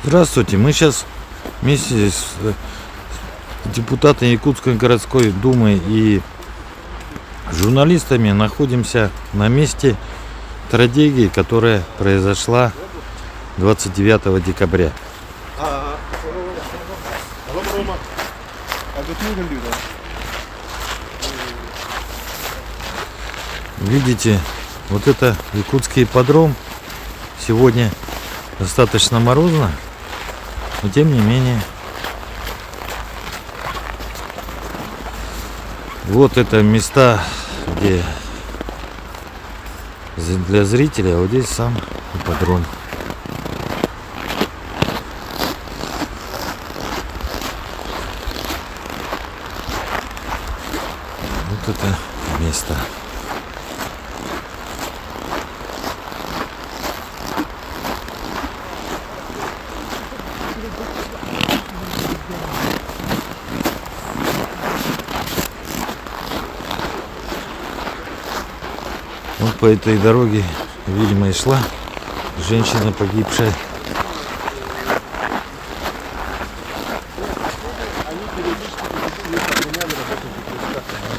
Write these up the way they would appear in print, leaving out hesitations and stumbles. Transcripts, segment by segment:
Здравствуйте, мы сейчас вместе с депутатами Якутской городской думы и журналистами находимся на месте трагедии, которая произошла 29 декабря. Видите, вот это якутский ипподром. Сегодня достаточно морозно, но тем не менее. Вот это места, где для зрителей, а вот здесь сам ипподром. Вот это место. Вот по этой дороге, видимо, и шла женщина погибшая.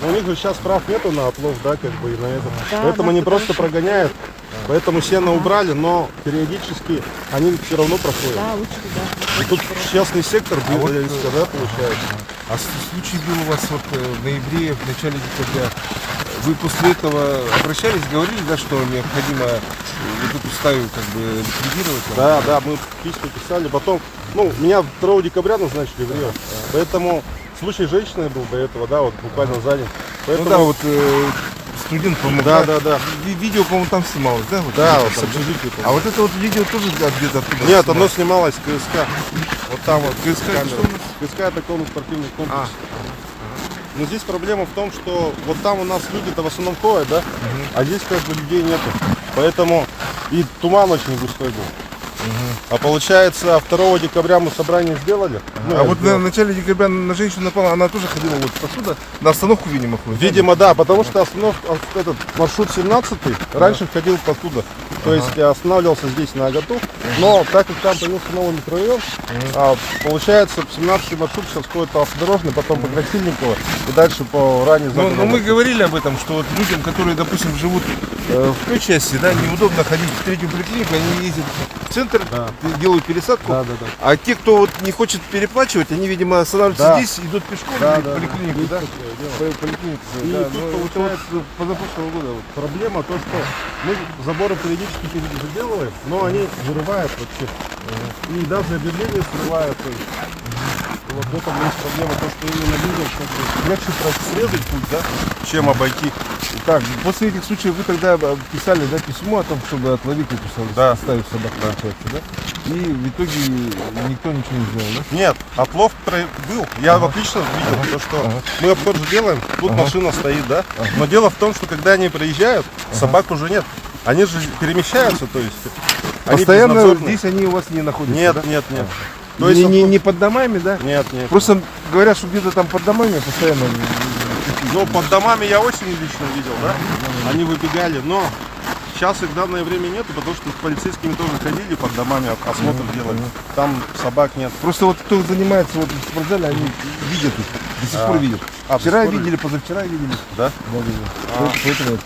У них же сейчас прав нету на отлов, да, как бы и на это. Да, поэтому они просто прогоняют. Поэтому сено убрали, но периодически они все равно проходят. Да, лучше, да. И тут частный сектор, да, получается. А случай был у вас вот в ноябре, в начале декабря. Вы после этого обращались, говорили, да, что необходимо вот эту стаю как бы ликвидировать? Да, мы письма писали. Потом, меня 2 декабря назначили в Рио. Поэтому случай женщины был до этого, да, вот буквально за день. Поэтому... Студент, по-моему, да. Видео, по-моему, там снималось, да? Вот да, вот с общежития. А вот это вот видео тоже где-то оттуда? Нет, оно снималось в КСК. Вот там вот КСК. КСК это конно-спортивный комплекс. Но здесь проблема в том, что вот там у нас люди-то в основном ходят, да? А здесь как бы людей нету. Поэтому и туман очень густой был. А получается, 2 декабря мы собрание сделали. А вот в начале декабря на женщину напала, она тоже ходила вот посуда, на остановку, видимо, ходит. Видимо, да, потому что этот маршрут 17 раньше ходил посуда. То есть останавливался здесь на Агату. Но так как там появился новый микрорайон, получается, 17 маршрут сейчас ходит по автодорожной, потом по Красильниково и дальше по ранее Загородному. Но мы говорили об этом, что вот людям, которые, допустим, живут в той части, да, неудобно ходить в третью поликлинику, они ездят в центр, делают пересадку. А те, кто вот не хочет переплачивать, они, видимо, останавливаются здесь, идут пешком в поликлинику, да? И тут получается позапрошлого года проблема то, что мы заборы периодически заделываем, но они вырывают вообще. И даже объявления срывают. Вот в этом есть проблема, то, что именно людям легче срезать путь, да, чем обойти. Так, после этих случаев вы тогда писали, да, письмо о том, чтобы отловить эту ставить собак, получается, да? И в итоге никто ничего не сделал, да? Нет, отлов был. Я отлично видел, то, что мы обход же делаем, тут машина стоит, да? Но дело в том, что когда они проезжают, собак уже нет. Они же перемещаются, то есть. Постоянно здесь они у вас не находятся? Нет, да? нет. То есть не под домами, да? Нет. Просто говорят, что где-то там под домами постоянно. Ну, под домами я осенью лично видел, да? Они выбегали, но сейчас их в данное время нету, потому что с полицейскими тоже ходили под домами, осмотр делали. Там собак нет. Просто вот кто занимается вот в спортзале, они видят их, до сих пор видят. Вчера видели, позавчера видели. Да? Поэтому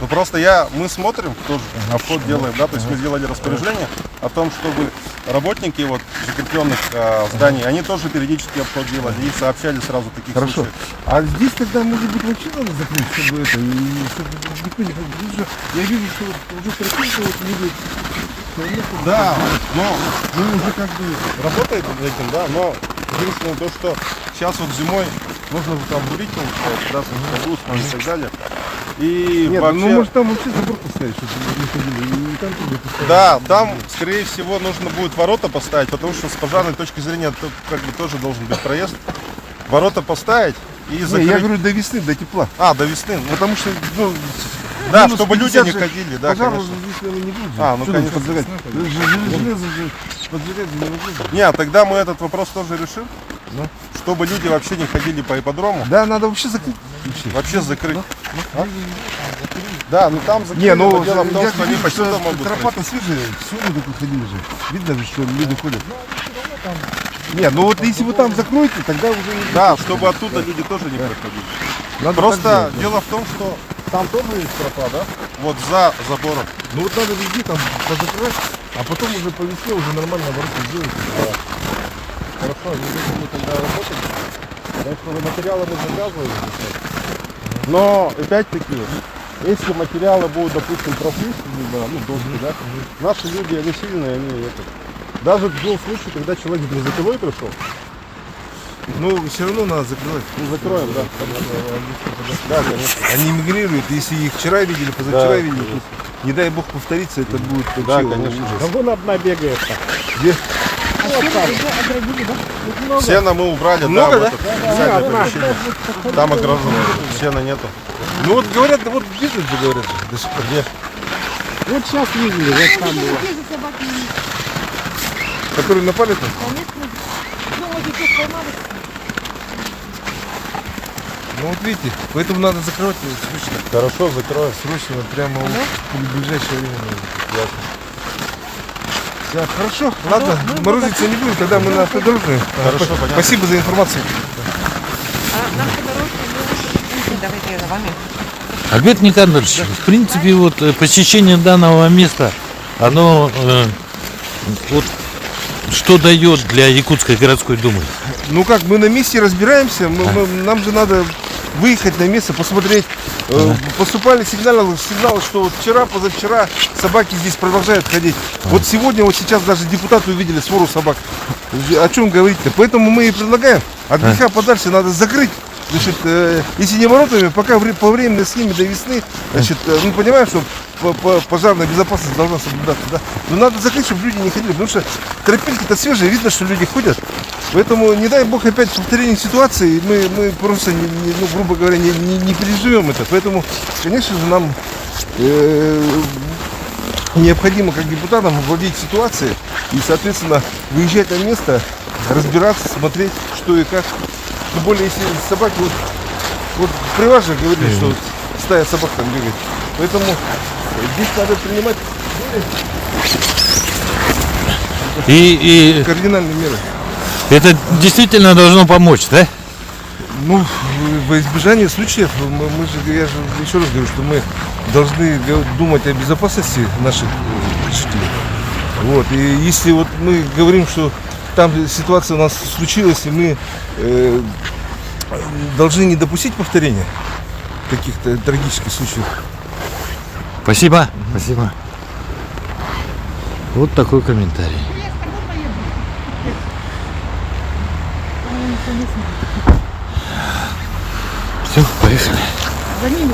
ну просто мы смотрим тоже, обход делаем, да, то есть мы сделали распоряжение о том, чтобы работники вот закрепленных зданий, они тоже периодически обход делали и сообщали сразу таких случаев. А здесь тогда, может быть, вообще надо закрыть, чтобы это, и чтобы никто не ходил. Я вижу, что уже красиво вот люди. Да, но мы уже как бы работаем над этим, да, но единственное то, что сейчас вот зимой нужно там бурить, да, и так далее. И нет, вообще... может там вообще забор поставить, чтобы не ходили, и там тоже поставить. Да, там, скорее всего, нужно будет ворота поставить, потому что с пожарной точки зрения тут как бы тоже должен быть проезд. Ворота поставить и закрыть. Я говорю, до весны, до тепла. До весны. Потому что, да, чтобы люди не ходили, да, пожар конечно. здесь, наверное, не будет. Ну, конечно. Поджигать. Железо же поджигать невозможно. Нет, тогда мы этот вопрос тоже решим. Чтобы люди вообще не ходили по ипподрому. Да, надо вообще закрыть. Вообще закрыть. Да, там закрыли. Дело в том, что они почти там могут. Тропа-то свежие, сегодня только ходили же. Видно же, что люди ходят. Нет, ну вот если вы там закроете, тогда уже не Да, чтобы оттуда люди тоже не проходили. надо Просто так делать. дело в том, что там тоже есть тропа, да? Вот за забором. Ну вот надо везде там позакрывать, а потом уже по весне уже нормально ворота сделать. Хорошо, не будем тогда работать. Так что материалы мы завязываем. Но опять-таки, если материалы будут, допустим, профлист, либо доски, да, наши люди, они сильные, они это. Даже был случай, когда человек с бензопилой пришел, Ну, все равно надо закрывать. закроем, да. Да, конечно. Они мигрируют, если их вчера видели, позавчера Да. видели, то, не дай бог повториться, это будет Да, вообще конечно. ужас. Да вон одна бегает. Где? Сено мы убрали, Много, да? в это специальное помещение. Там ограждено, сена нету. Ну вот говорят, вот бизнес же говорят, до сих пор. Где? Вот сейчас видели, вот там было. Которые напали там? Ну вот видите, поэтому надо закрывать срочно. Хорошо, закроем. Срочно, прямо в ближайшее время надо. Ясно. Да, хорошо, ладно, морозиться не будет, тогда мы на автодорожную. Хорошо, понятно. Спасибо за информацию. Давайте я за вами. Альберт Никандрович, в принципе, вот посещение данного места, оно вот что дает для Якутской городской думы? Ну как, мы на месте разбираемся, нам же надо выехать на место, посмотреть. Поступали сигналы, что вот вчера, позавчера собаки здесь продолжают ходить. Вот сегодня, вот сейчас даже депутаты увидели свору собак. О чем говорить-то? Поэтому мы и предлагаем от греха подальше надо закрыть. Значит, если не воротами, пока по времени с ними до весны, значит, мы понимаем, что пожарная безопасность должна соблюдаться, да? Но надо закрыть, чтобы люди не ходили, потому что тропинки-то свежие, видно, что люди ходят. Поэтому, не дай бог, опять повторение ситуации, мы просто, грубо говоря, не переживем это. Поэтому, конечно же, нам необходимо, как депутатам, владеть ситуацией и, соответственно, выезжать на место, разбираться, смотреть, что и как. Тем более, если собаки, вот при вас же говорили, что вот стая собак там бегает. Поэтому здесь надо принимать И кардинальные меры. это действительно должно помочь, да? Ну, во избежание случаев, мы же, я же еще раз говорю, что мы должны думать о безопасности наших жителей. Вот. И если вот мы говорим, что там ситуация у нас случилась, и мы должны не допустить повторения каких-то трагических случаев. Спасибо. Спасибо. Вот такой комментарий. Все, поехали.